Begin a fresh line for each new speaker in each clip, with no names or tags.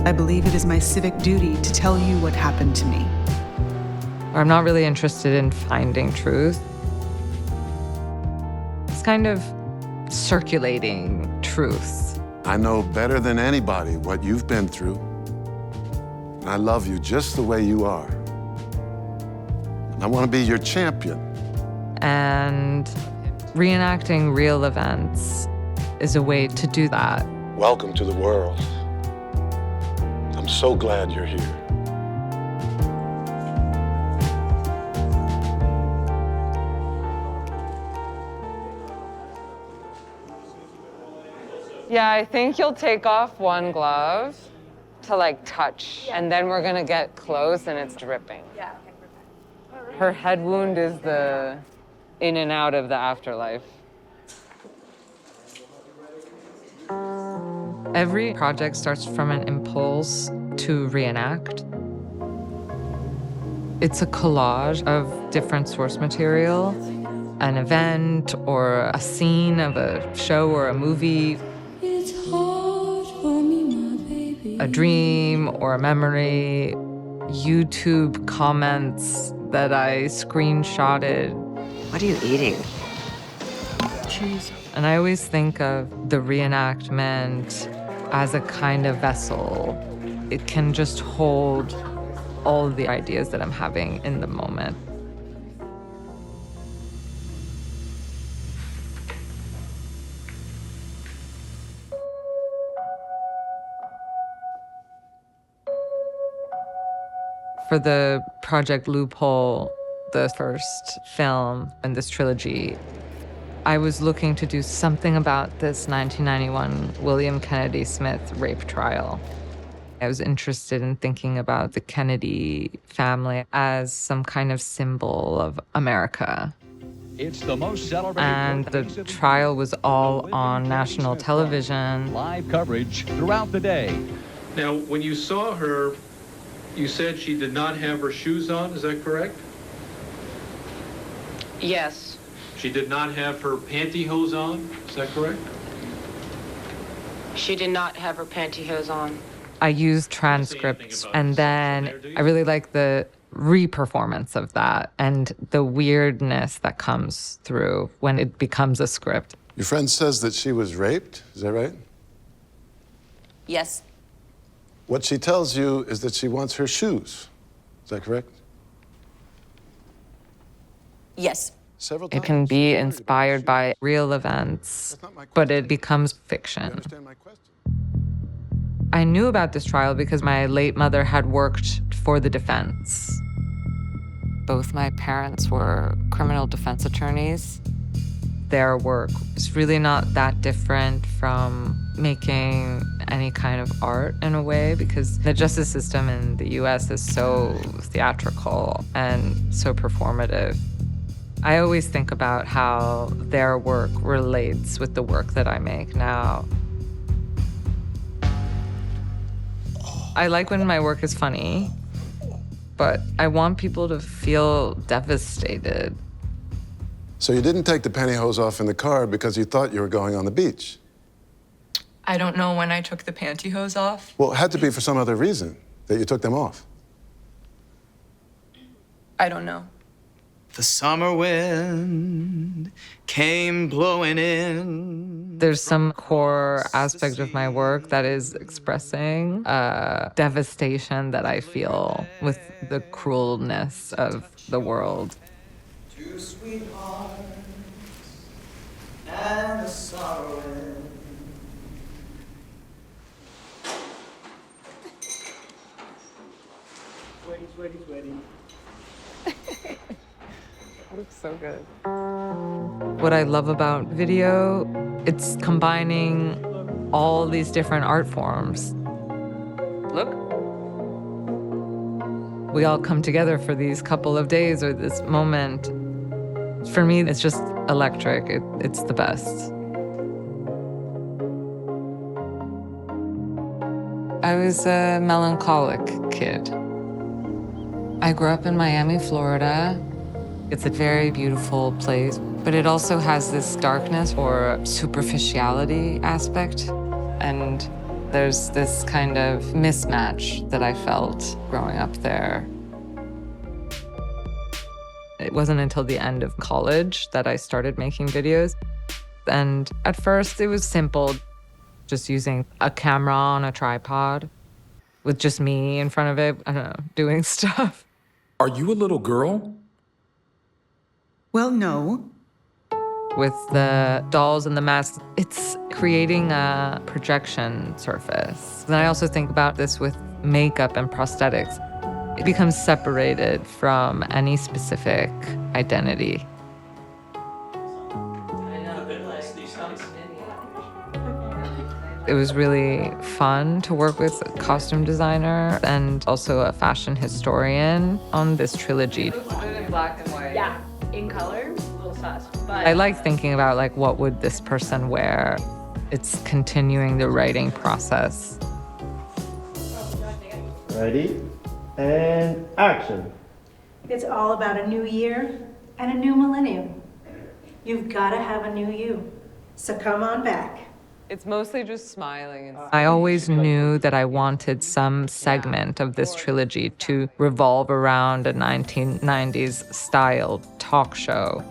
I believe it is my civic duty to tell you what happened to me.
I'm not really interested in finding truth. It's kind of circulating truth.
I know better than anybody what you've been through. And I love you just the way you are. And I want to be your champion.
And reenacting real events is a way to do that.
Welcome to the world. I'm so glad you're here.
Yeah, I think you'll take off one glove to like touch, and then we're gonna get close and it's dripping. Yeah. Her head wound is the in and out of the afterlife. Every project starts from an impulse to reenact. It's a collage of different source material, an event or a scene of a show or a movie, a dream or a memory, YouTube comments that I screenshotted.
What are you eating?
Cheese.
And I always think of the reenactment as a kind of vessel. It can just hold all of the ideas that I'm having in the moment. For the project Loophole, the first film in this trilogy, I was looking to do something about this 1991 William Kennedy Smith rape trial. I was interested in thinking about the Kennedy family as some kind of symbol of America.
It's the most celebrated.
And the trial was all on national television.
Live coverage throughout the day.
Now, when you saw her, you said she did not have her shoes on, is that correct?
Yes.
She did not have her pantyhose on, is that correct?
She did not have her pantyhose on.
I used transcripts, and then I really like the re-performance of that and the weirdness that comes through when it becomes a script.
Your friend says that she was raped, is that right?
Yes.
What she tells you is that she wants her shoes. Is that correct?
Yes.
Several
It
times.
can be inspired by real events, but it becomes fiction.
Understand my question?
I knew about this trial because my late mother had worked for the defense. Both my parents were criminal defense attorneys. Their work was really not that different from making any kind of art in a way, because the justice system in the US is so theatrical and so performative. I always think about how their work relates with the work that I make now. I like when my work is funny, but I want people to feel devastated.
So you didn't take the pantyhose off in the car because you thought you were going on the beach?
I don't know when I took the pantyhose off.
Well, it had to be for some other reason that you took them off.
I don't know.
The summer wind came blowing in.
There's some core aspect of my work that is expressing devastation that I feel with the cruelness of the world.
Two sweethearts and the summer wind. Sweaty.
Looks so good. What I love about video, it's combining all these different art forms. Look. We all come together for these couple of days or this moment. For me, it's just electric. It's the best. I was a melancholic kid. I grew up in Miami, Florida. It's a very beautiful place, but it also has this darkness or superficiality aspect. And There's this kind of mismatch that I felt growing up there. It wasn't until the end of college that I started making videos. And at first it was simple, just using a camera on a tripod with just me in front of it, I don't know, doing stuff.
Are you a little girl?
Well, no.
With the dolls and the masks, it's creating a projection surface. And I also think about this with makeup and prosthetics. It becomes separated from any specific identity. It was really fun to work with a costume designer and also a fashion historian on this trilogy. Black and white.
Yeah, in color, a little sus. But
I like thinking about like what would this person wear. It's continuing the writing process.
Ready? And action.
It's all about a new year and a new millennium. You've got to have a new you. So come on back.
It's mostly just smiling. I always knew that I wanted some segment of this trilogy to revolve around a 1990s style talk show.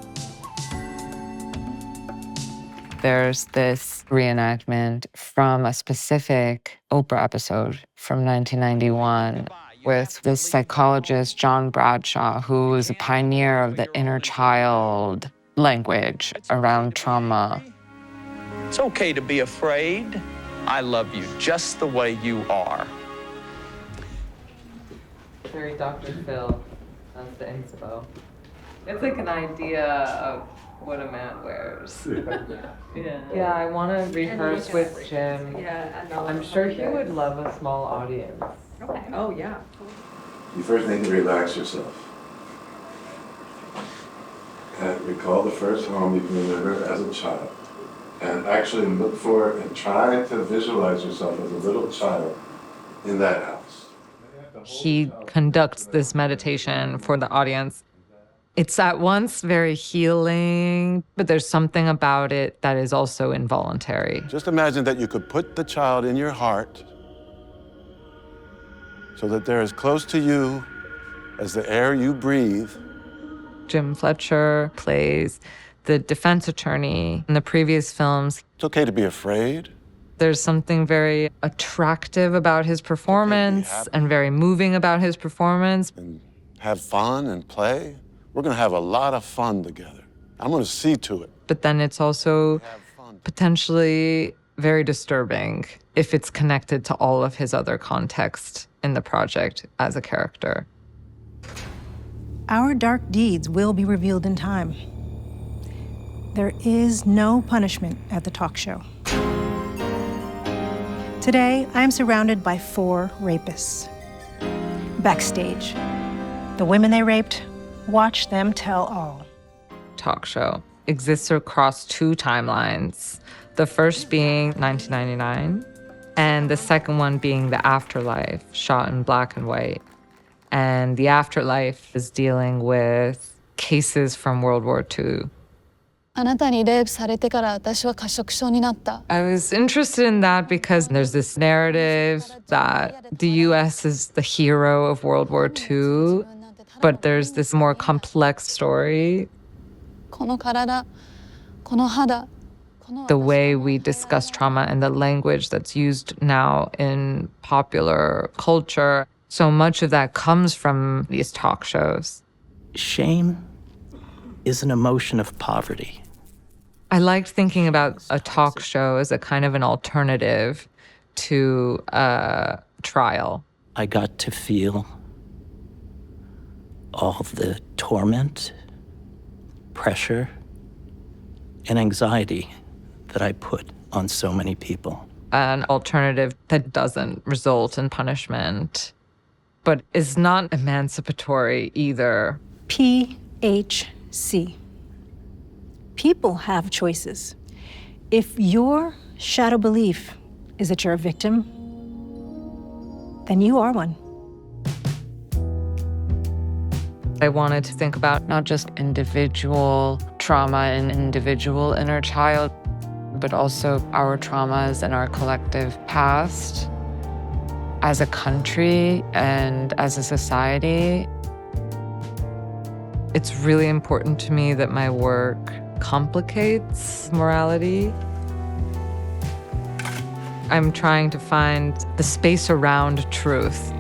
There's this reenactment from a specific Oprah episode from 1991 with this psychologist, John Bradshaw, who was a pioneer of the inner child language around trauma.
It's okay to be afraid. I love you just the way you are.
Very Dr. Phil. That's the inspo. It's like an idea of what a man wears. Yeah, I want to rehearse with Jim.
Yeah,
I'm sure he would love a small audience.
Okay. Oh, yeah.
You first need to relax yourself. And recall the first home you can remember as a child. And actually look for and try to visualize yourself as a little child in that house.
He conducts this meditation for the audience. It's at once very healing, but there's something about it that is also involuntary.
Just imagine that you could put the child in your heart so that they're as close to you as the air you breathe.
Jim Fletcher plays the defense attorney in the previous films.
It's okay to be afraid.
There's something very attractive about his performance and very moving about his performance.
And have fun and play. We're gonna have a lot of fun together. I'm gonna see to it.
But then it's also potentially very disturbing if it's connected to all of his other context in the project as a character.
Our dark deeds will be revealed in time. There is no punishment at the talk show. Today, I'm surrounded by 4 rapists. Backstage, the women they raped, watch them tell all.
Talk show exists across 2 timelines. The first being 1999, and the second one being the afterlife, shot in black and white. And the afterlife is dealing with cases from World War II. I was interested in that because there's this narrative that the US is the hero of World War II, but there's this more complex story. The way we discuss trauma and the language that's used now in popular culture, so much of that comes from these talk shows.
Shame is an emotion of poverty.
I liked thinking about a talk show as a kind of an alternative to a trial.
I got to feel all the torment, pressure, and anxiety that I put on so many people.
An alternative that doesn't result in punishment, but is not emancipatory either.
PHC. People have choices. If your shadow belief is that you're a victim, then you are one.
I wanted to think about not just individual trauma and individual inner child, but also our traumas and our collective past as a country and as a society. It's really important to me that my work complicates morality. I'm trying to find the space around truth.